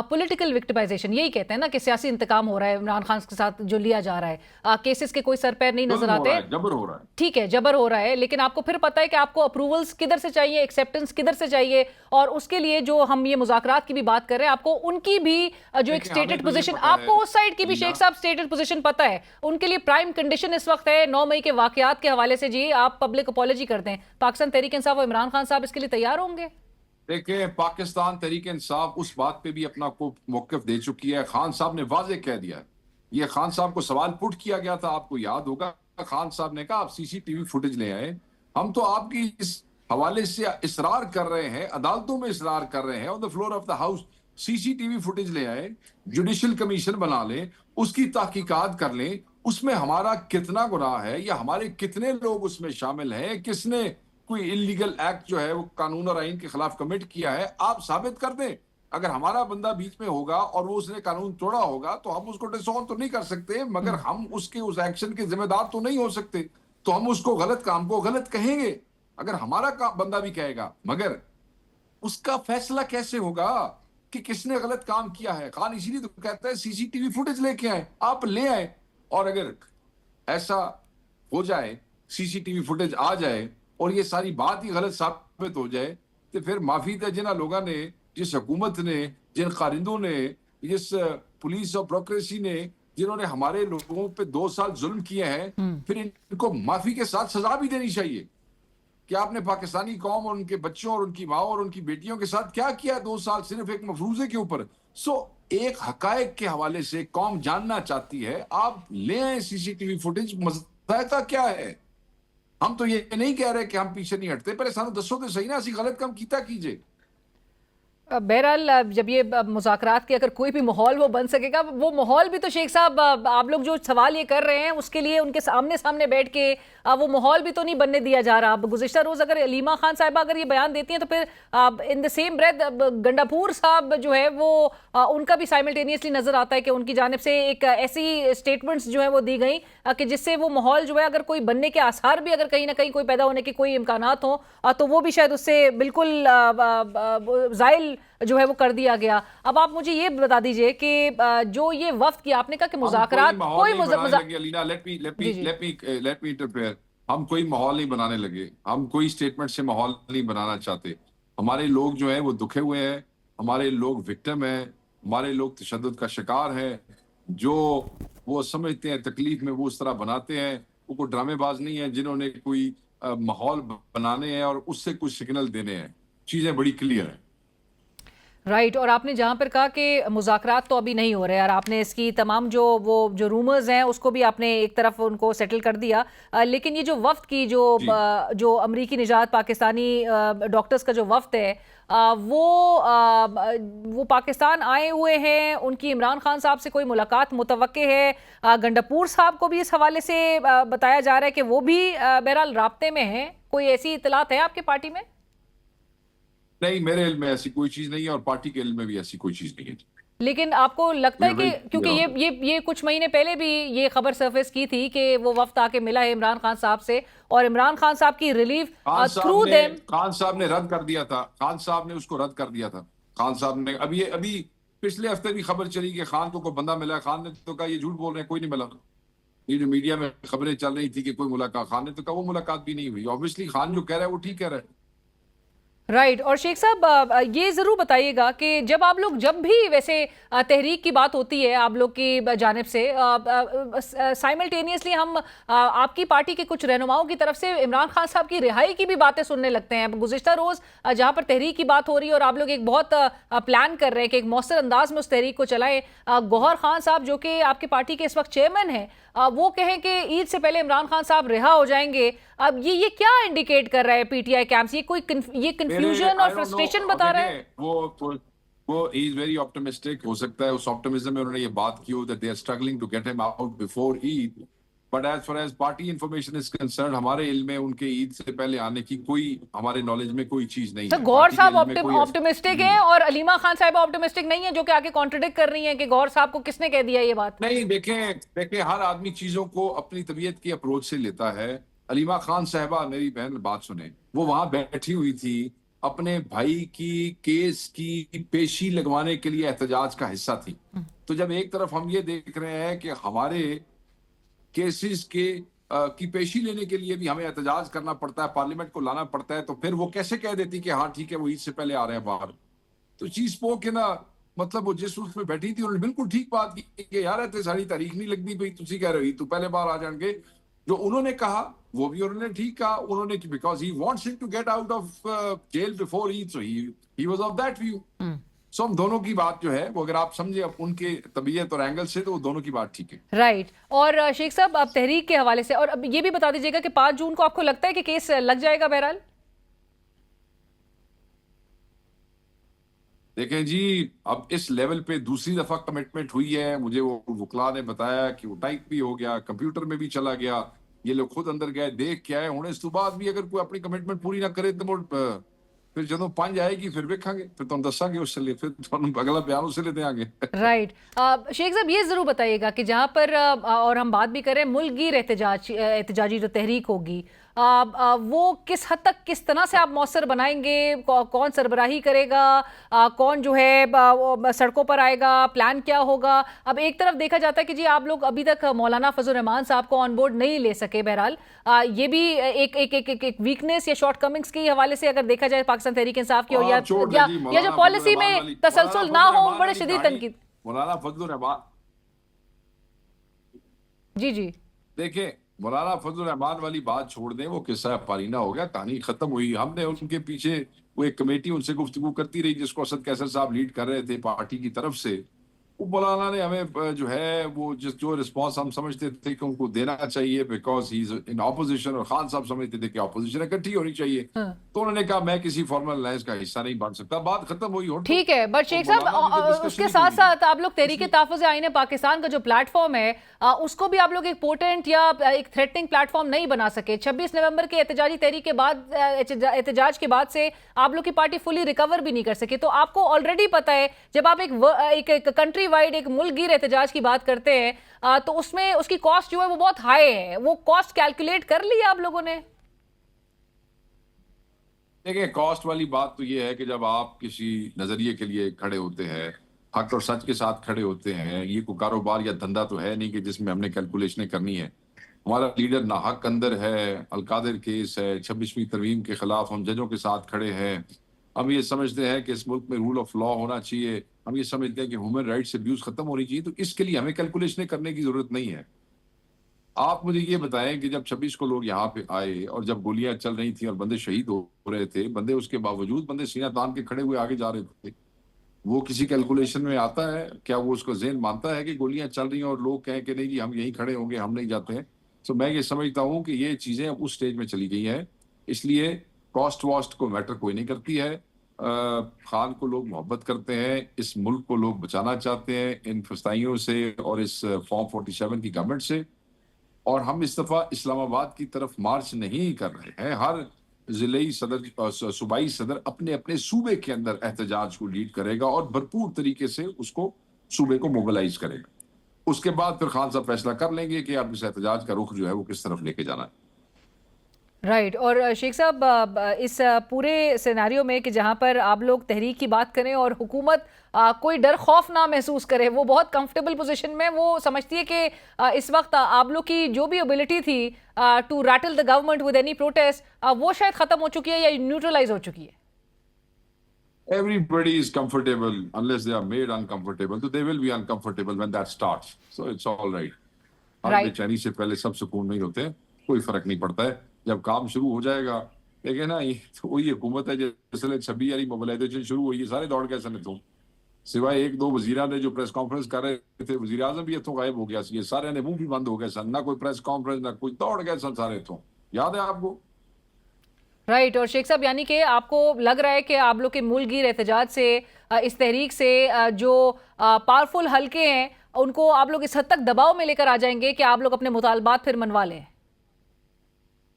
پولیٹیکل وکٹمائزیشن, یہی کہتے ہیں نا کہ سیاسی انتقام ہو رہا ہے عمران خان کے ساتھ جو لیا جا رہا ہے, کیسز کے کوئی سر پیر نہیں نظر آتے, جبر ہو رہا ہے, ٹھیک ہے جبر ہو رہا ہے, لیکن آپ کو پھر پتہ ہے کہ آپ کو اپروولز کدھر سے چاہیے, ایکسیپٹنس کدھر سے چاہیے, اور اس کے لیے جو ہم یہ مذاکرات کی بھی بات کر رہے ہیں, آپ کو ان کی بھی جو ایک سٹیٹڈ پوزیشن, آپ کو اس سائڈ کی بھی شیخ صاحب سٹیٹڈ پوزیشن پتہ ہے, ان کے لیے پرائم کنڈیشن اس وقت ہے 9 مئی کے واقعات کے حوالے سے, جی آپ پبلک اپالوجی کرتے ہیں, پاکستان تحریک انصاف اور عمران خان صاحب اس کے لیے تیار ہوں گے؟ دیکھیں, پاکستان تحریک انصاف اس بات پہ بھی اپنا کو موقف دے چکی ہے. خان صاحب نے واضح کہہ دیا ہے, یہ خان صاحب کو سوال پٹ کیا گیا تھا, آپ کو یاد ہوگا, خان صاحب نے کہا آپ سی سی ٹی وی فوٹیج لے آئے, ہم تو آپ کی اس حوالے سے اصرار کر رہے ہیں, عدالتوں میں اصرار کر رہے ہیں, on the floor of the house C C T V footage لے آئے, جوڈیشل کمیشن بنا لیں, اس کی تحقیقات کر لیں, اس میں ہمارا کتنا گناہ ہے یا ہمارے کتنے لوگ اس میں شامل ہیں, کس نے کوئی انلیگل ایکٹ جو ہے وہ قانون اور آئین کے خلاف کمٹ کیا ہے, آپ ثابت کر دیں. اگر ہمارا بندہ بیچ میں ہوگا اور وہ اس نے قانون توڑا ہوگا تو ہم اس کو ڈسون تو نہیں کر سکتے, مگر ہم اس کے اس ایکشن کے ذمہ دار تو نہیں ہو سکتے, تو ہم اس کو غلط کام کو غلط کہیں گے اگر ہمارا بندہ بھی کہے گا, مگر اس کا فیصلہ کیسے ہوگا کہ کس نے غلط کام کیا ہے؟ خان اسی لیے تو کہتا ہے سی سی ٹی وی فوٹیج لے کے آئے, آپ لے آئے, اور اگر ایسا ہو جائے, سی سی ٹی وی فوٹیج آ جائے اور یہ ساری بات ہی غلط ثابت ہو جائے, تو پھر معافی دے جنہ لوگوں نے, جس حکومت نے, جن خارندوں نے, جس پولیس اور بیوروکریسی نے, جنہوں نے ہمارے لوگوں پہ 2 سال ظلم کیے ہیں, پھر ان کو معافی کے ساتھ سزا بھی دینی چاہیے. کہ آپ نے پاکستانی قوم اور ان کے بچوں اور ان کی ماں اور ان کی بیٹیوں کے ساتھ کیا کیا 2 سال صرف ایک مفروضے کے اوپر. سو ایک حقائق کے حوالے سے قوم جاننا چاہتی ہے, آپ لے آئیں سی سی ٹی وی فوٹیج, مذائقہ کیا ہے؟ ہم تو یہ نہیں کہہ رہے کہ ہم پیچھے نہیں ہٹتے, پہلے سانو دسو تو صحیح نا, اسی غلط کام کیتا کیجئے. بہرحال جب یہ مذاکرات کے اگر کوئی بھی ماحول وہ بن سکے گا, وہ ماحول بھی تو شیخ صاحب آپ لوگ جو سوال یہ کر رہے ہیں اس کے لیے ان کے سامنے بیٹھ کے وہ ماحول بھی تو نہیں بننے دیا جا رہا. گزشتہ روز اگر علیمہ خان صاحبہ اگر یہ بیان دیتی ہیں تو پھر ان دا سیم بریتھ گنڈاپور صاحب جو ہے وہ ان کا بھی سائملٹینیسلی نظر آتا ہے کہ ان کی جانب سے ایک ایسی اسٹیٹمنٹس جو ہیں وہ دی گئیں کہ جس سے وہ ماحول جو ہے اگر کوئی بننے کے آثار بھی اگر کہیں نہ کہیں کوئی پیدا ہونے کے کوئی امکانات ہوں تو وہ بھی شاید اس سے بالکل زائل جو ہے وہ کر دیا گیا. اب آپ مجھے یہ بتا دیجئے کہ جو یہ وفد کی آپ نے کہا کہ مذاکرات ہم کوئی ماحول نہیں بنانے لگے, ہم کوئی سٹیٹمنٹ سے ماحول نہیں بنانا چاہتے. ہمارے لوگ جو ہیں وہ دکھے ہوئے ہیں, ہمارے لوگ وکٹم ہیں, ہمارے لوگ تشدد کا شکار ہیں, جو وہ سمجھتے ہیں تکلیف میں وہ اس طرح بناتے ہیں. وہ کوئی ڈرامے باز نہیں ہیں جنہوں نے کوئی ماحول بنانے ہیں اور اس سے کچھ سگنل دینے ہیں. چیزیں بڑی کلیئر ہیں. رائٹ. اور آپ نے جہاں پر کہا کہ مذاکرات تو ابھی نہیں ہو رہے, اور آپ نے اس کی تمام جو رومرز ہیں اس کو بھی آپ نے ایک طرف ان کو سیٹل کر دیا, لیکن یہ جو وفد کی جو امریکی نژاد پاکستانی ڈاکٹرز کا جو وفد ہے وہ پاکستان آئے ہوئے ہیں, ان کی عمران خان صاحب سے کوئی ملاقات متوقع ہے؟ گنڈاپور صاحب کو بھی اس حوالے سے بتایا جا رہا ہے کہ وہ بھی بہرحال رابطے میں ہیں. کوئی ایسی اطلاعات ہے آپ کے پارٹی میں؟ نہیں, میرے علم میں ایسی کوئی چیز نہیں ہے اور پارٹی کے علم میں بھی ایسی کوئی چیز نہیں ہے. لیکن آپ کو لگتا ہے کہ کیونکہ یہ کچھ مہینے پہلے بھی یہ خبر سرفیس کی تھی کہ وہ وفد آ کے ملا ہے عمران خان صاحب سے, اور عمران خان صاحب کی ریلیف تھرو دیم. خان صاحب نے رد کر دیا تھا, خان صاحب نے اس کو رد کر دیا تھا. خان صاحب نے ابھی پچھلے ہفتے بھی خبر چلی کہ خان کو کوئی بندہ ملا. خان نے تو کہا یہ جھوٹ بول رہے ہیں, کوئی نہیں ملا. یہ جو میڈیا میں خبریں چل رہی تھی کہ کوئی ملاقات, خان نے تو کہا وہ ملاقات بھی نہیں ہوئی. obviously خان جو کہہ رہا ہے وہ ٹھیک کہہ رہا ہے. رائٹ. اور شیخ صاحب یہ ضرور بتائیے گا کہ جب بھی ویسے تحریک کی بات ہوتی ہے آپ لوگ کی جانب سے, سائملٹینیسلی ہم آپ کی پارٹی کے کچھ رہنماؤں کی طرف سے عمران خان صاحب کی رہائی کی بھی باتیں سننے لگتے ہیں. گزشتہ روز جہاں پر تحریک کی بات ہو رہی ہے اور آپ لوگ ایک بہت پلان کر رہے ہیں کہ ایک مؤثر انداز میں اس تحریک کو چلائیں, گوہر خان صاحب جو کہ آپ کی پارٹی کے اس وقت چیئرمین ہیں وہ کہیں کہ عید سے پہلے عمران خان صاحب رہا ہو جائیں گے. اب یہ کیا انڈیکیٹ کر رہا ہے پی ٹی آئی کیمپس؟ یہ کنفیوژن اور فرسٹریشن بتا رہا ہے. وہ he is very optimistic. ہو سکتا ہے اس optimism میں انہوں نے یہ بات کی ہو that they are struggling to get him out before Eid. But as far as party information is concerned, ہمارے علم میں ان کے عید سے پہلے آنے کی کوئی ہمارے نالج میں کوئی چیز نہیں ہے. گوہر صاحب آپٹمسٹک ہیں اور علیمہ خان صاحب آپٹمسٹک نہیں ہے, جو کہ آگے کانٹرڈکٹ کر رہی ہیں کہ گوہر صاحب کو کس نے کہہ دیا یہ بات. نہیں, دیکھیں ہر آدمی چیزوں کو اپنی طبیعت کی اپروچ سے لیتا ہے. علیمہ خان صاحبہ, میری بہن بات سنیں, وہ وہاں بیٹھی ہوئی تھی اپنے بھائی کی کیس کی پیشی لگوانے کے لیے احتجاج کا حصہ تھی. تو جب ایک طرف ہم یہ دیکھ رہے ہیں کہ ہمارے کیسز کی پیشی لینے کے لیے بھی ہمیں احتجاج کرنا پڑتا ہے, پارلیمنٹ کو لانا پڑتا ہے, تو پھر وہ کیسے کہہ دیتی کہ ہاں ٹھیک ہے وہ عید سے پہلے آ رہے ہیں باہر. تو چیز پو کے نا مطلب وہ جس روز میں بیٹھی تھی انہوں نے بالکل ٹھیک بات کی کہ یار ایسے ساری تاریخ نہیں لگتی بھائی, تسی کہہ رہے ہو تو پہلے باہر آ جان گے. جو انہوں نے کہا وہ بھی انہوں نے ٹھیک کہا. انہوں نے بیکاز ہی وانٹس ہم to get out of jail before Eid, so he was of that view. So ہم دونوں کی بات جو ہے وہ اگر آپ سمجھے ان کے طبیعت اور اینگل سے تو وہ دونوں کی بات ٹھیک ہے. رائٹ. اور شیخ صاحب اب تحریک کے حوالے سے, اور اب یہ بھی بتا دیجیے گا کہ 5 جون کو آپ کو لگتا ہے کہ کیس لگ جائے گا بہرحال؟ دیکھیں جی, اب اس لیول پہ دوسری دفعہ کمٹمنٹ ہوئی ہے. مجھے وہ وکلا نے بتایا کہ وہ ٹائپ بھی ہو گیا, کمپیوٹر میں بھی چلا گیا, یہ لوگ خود اندر گئے دیکھ کے آئے. ہوں اس تو بعد بھی اگر کوئی اپنی کمٹمنٹ پوری نہ کرے تو پھر جدوں 5 آئے گی پھر دیکھیں گے, پھر تم دساں گے اس سے لے, پھر اگلا بیان اس سے لیتے آگے. رائٹ. شیخ صاحب یہ ضرور بتائیے گا کہ جہاں پر اور ہم بات بھی کریں ملک گیر احتجاجی جو تحریک ہوگی وہ کس حد تک کس طرح سے آپ مؤثر بنائیں گے؟ کون سربراہی کرے گا, کون جو ہے سڑکوں پر آئے گا, پلان کیا ہوگا؟ اب ایک طرف دیکھا جاتا ہے کہ جی آپ لوگ ابھی تک مولانا فضل الرحمان صاحب کو آن بورڈ نہیں لے سکے. بہرحال یہ بھی ایک ویکنیس یا شارٹ کمنگز کے حوالے سے اگر دیکھا جائے پاکستان تحریک انصاف کی, اور یا جو پالیسی میں تسلسل نہ ہو, بڑے شدید تنقید. مولانا فضل الرحمان جی دیکھیں, مولانا فضل الرحمان والی بات چھوڑ دیں, وہ قصہ پارینہ ہو گیا, کہانی ختم ہوئی. ہم نے ان کے پیچھے وہ ایک کمیٹی ان سے گفتگو کرتی رہی جس کو اسد قیصر صاحب لیڈ کر رہے تھے پارٹی کی طرف سے. وہ مولانا نے ہمیں جو ہے وہ جو رسپانس ہم سمجھتے تھے کہ ان کو دینا چاہیے because he is in opposition, اور خان صاحب سمجھتے تھے کہ اپوزیشن اکٹھی ہونی چاہیے, تو انہوں نے کہا میں کسی فارمل الائنس کا حصہ نہیں بن سکتا. بات ختم ہوئی. ٹھیک ہے. بٹ شیخ صاحب اس کے ساتھ ساتھ آپ لوگ تحریک تحفظ آئین پاکستان کا جو پلیٹ فارم ہے اس کو بھی آپ لوگ ایک پورٹنٹ یا ایک تھریٹنگ پلیٹ فارم نہیں بنا سکے. 26 نومبر کے احتجاجی تحریک کے بعد, احتجاج کے بعد سے آپ لوگ کی پارٹی فلی ریکور بھی نہیں کر سکے. تو آپ کو آلریڈی پتا ہے جب آپ ایک کنٹری وائڈ ایک ملک گیر احتجاج کی بات کرتے ہیں تو اس میں اس کی کاسٹ جو ہے وہ بہت ہائی ہے. وہ کاسٹ کیلکولیٹ کر لی آپ لوگوں نے؟ دیکھیں, کاسٹ والی بات تو یہ ہے کہ جب آپ کسی نظریے کے لیے کھڑے ہوتے ہیں, حق اور سچ کے ساتھ کھڑے ہوتے ہیں, یہ کوئی کاروبار یا دھندا تو ہے نہیں کہ جس میں ہم نے کیلکولیشنیں کرنی ہے. ہمارا لیڈر ناحق اندر ہے, القادر کیس ہے, 26ویں ترمیم کے خلاف ہم ججوں کے ساتھ کھڑے ہیں, ہم یہ سمجھتے ہیں کہ اس ملک میں رول آف لا ہونا چاہیے, ہم یہ سمجھتے ہیں کہ ہیومن رائٹس ابیوز ختم ہونی چاہیے. تو اس کے لیے ہمیں کیلکولیشنیں کرنے کی ضرورت نہیں ہے. آپ مجھے یہ بتائیں کہ جب 26 کو لوگ یہاں پہ آئے اور جب گولیاں چل رہی تھیں اور بندے شہید ہو رہے تھے, بندے اس کے باوجود بندے سینہ تان کے کھڑے ہوئے آگے جا رہے تھے, وہ کسی کیلکولیشن میں آتا ہے کیا؟ وہ اس کو ذہن مانتا ہے کہ گولیاں چل رہی ہیں اور لوگ کہیں کہ نہیں جی ہم یہیں کھڑے ہوں گے, ہم نہیں جاتے ہیں؟ تو میں یہ سمجھتا ہوں کہ یہ چیزیں اب اس سٹیج میں چلی گئی ہیں. اس لیے کاسٹ واسٹ کو میٹر کوئی نہیں کرتی ہے. خان کو لوگ محبت کرتے ہیں, اس ملک کو لوگ بچانا چاہتے ہیں ان فسطائیوں سے اور اس فارم 47 کی گورنمنٹ سے. اور ہم اس دفعہ اسلام آباد کی طرف مارچ نہیں کر رہے ہیں. ہر ضلعی صدر, صوبائی صدر اپنے اپنے صوبے کے اندر احتجاج کو لیڈ کرے گا اور بھرپور طریقے سے اس کو صوبے کو موبلائز کرے گا. اس کے بعد پھر خان صاحب فیصلہ کر لیں گے کہ آپ اس احتجاج کا رخ جو ہے وہ کس طرف لے کے جانا ہے. رائٹ. اور شیخ صاحب اس پورے سیناریو میں کہ جہاں پر آپ لوگ تحریک کی بات کریں اور حکومت کوئی ڈر خوف نہ محسوس کرے, وہ بہت کمفرٹیبل پوزیشن میں وہ سمجھتی ہے کہ اس وقت آپ لوگ کی جو بھی ابیلٹی تھی to rattle the government with any protest, وہ شاید ختم ہو چکی ہے یا نیوٹرلائز ہو چکی ہے. Everybody is comfortable unless they are made uncomfortable. So they will be uncomfortable when that starts. So it's all right. Hare Right. بے چینی سے پہلے سب سکون نہیں ہوتے, کوئی فرق نہیں پڑتا ہے. جب کام شروع ہو جائے گا دیکھیں نا, یہ وہی حکومت ہے جیسے 26 والی موبلائزیشن شروع ہوئی, سارے دوڑ گئے سن اتوں, سوائے ایک دو وزیران نے جو پریس کانفرنس کر رہے تھے. وزیر اعظم بھی اتوں غائب ہو گیا سی, یہ سارے نے منہ بھی بند ہو گئے سن, نہ کوئی پریس کانفرنس نہ کوئی, دوڑ گئے سن سارے اتوں. یاد ہے آپ کو؟ رائٹ. اور شیخ صاحب یعنی کہ آپ کو لگ رہا ہے کہ آپ لوگ کے ملک گیر احتجاج سے, اس تحریک سے جو پاورفل حلقے ہیں ان کو آپ لوگ اس حد تک دباؤ میں لے کر آ جائیں گے کہ آپ لوگ اپنے مطالبات پھر منوا لیں.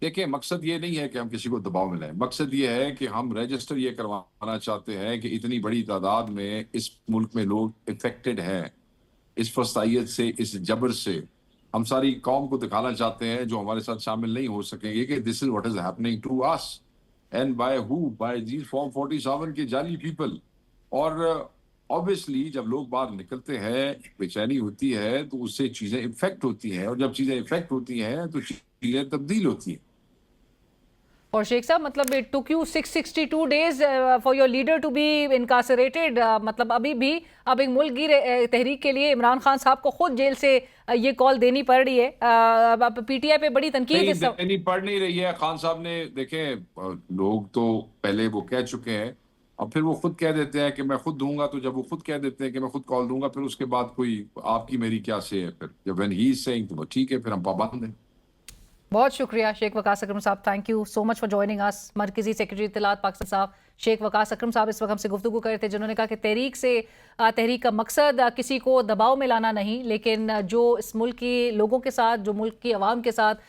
دیکھیں, مقصد یہ نہیں ہے کہ ہم کسی کو دباؤ میں لائیں. مقصد یہ ہے کہ ہم رجسٹر یہ کروانا چاہتے ہیں کہ اتنی بڑی تعداد میں اس ملک میں لوگ افیکٹڈ ہیں اس فسطائیت سے, اس جبر سے. ہم ساری قوم کو دکھانا چاہتے ہیں جو ہمارے ساتھ شامل نہیں ہو سکیں گے کہ this is what is happening to us and by who, by these form 47 کے جعلی پیپل. اور obviously جب لوگ باہر نکلتے ہیں بے چینی ہوتی ہے تو اس سے چیزیں افیکٹ ہوتی ہیں, اور جب چیزیں افیکٹ ہوتی ہیں تو چیزیں تبدیل ہوتی ہیں. اور شیخ صاحب مطلب it took you 662 days for your leader to be incarcerated. مطلب ابھی بھی اب ایک ملک گیر تحریک کے لیے عمران خان صاحب کو خود جیل سے یہ کال دینی پڑ رہی ہے. پی ٹی آئی پہ بڑی تنقید دینی پڑ نہیں رہی ہے. خان صاحب نے دیکھیں, لوگ تو پہلے وہ کہہ چکے ہیں, اب پھر وہ خود کہہ دیتے ہیں کہ میں خود دوں گا. تو جب وہ خود کہہ دیتے ہیں کہ میں خود کال دوں گا, پھر اس کے بعد کوئی آپ کی میری کیا سے ہے؟ پھر جب when he is saying تو وہ ٹھیک ہے, پھر ہم پابند ہیں. بہت شکریہ شیخ وقاص اکرم صاحب, thank you so much for joining us. مرکزی سیکرٹری اطلاعات پاکستان صاحب شیخ وقاص اکرم صاحب اس وقت ہم سے گفتگو کر رہے تھے, جنہوں نے کہا کہ تحریک کا مقصد کسی کو دباؤ میں لانا نہیں, لیکن جو اس ملک کی لوگوں کے ساتھ, جو ملک کی عوام کے ساتھ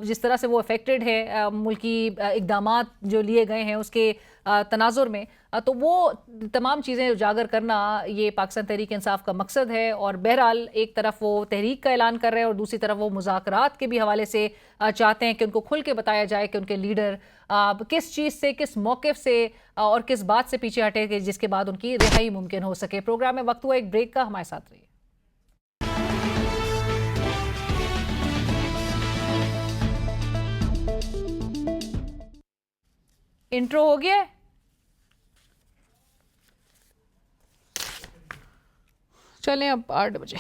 جس طرح سے وہ افیکٹڈ ہے ملکی اقدامات جو لیے گئے ہیں اس کے تناظر میں, تو وہ تمام چیزیں اجاگر کرنا یہ پاکستان تحریک انصاف کا مقصد ہے. اور بہرحال ایک طرف وہ تحریک کا اعلان کر رہے ہیں اور دوسری طرف وہ مذاکرات کے بھی حوالے سے چاہتے ہیں کہ ان کو کھل کے بتایا جائے کہ ان کے لیڈر کس چیز سے, کس موقف سے اور کس بات سے پیچھے ہٹے کہ جس کے بعد ان کی رہائی ممکن ہو سکے. پروگرام میں وقت ہوا ایک بریک کا, ہمارے ساتھ رہیے. انٹرو ہو گیا, چلیں اب 8 بجے.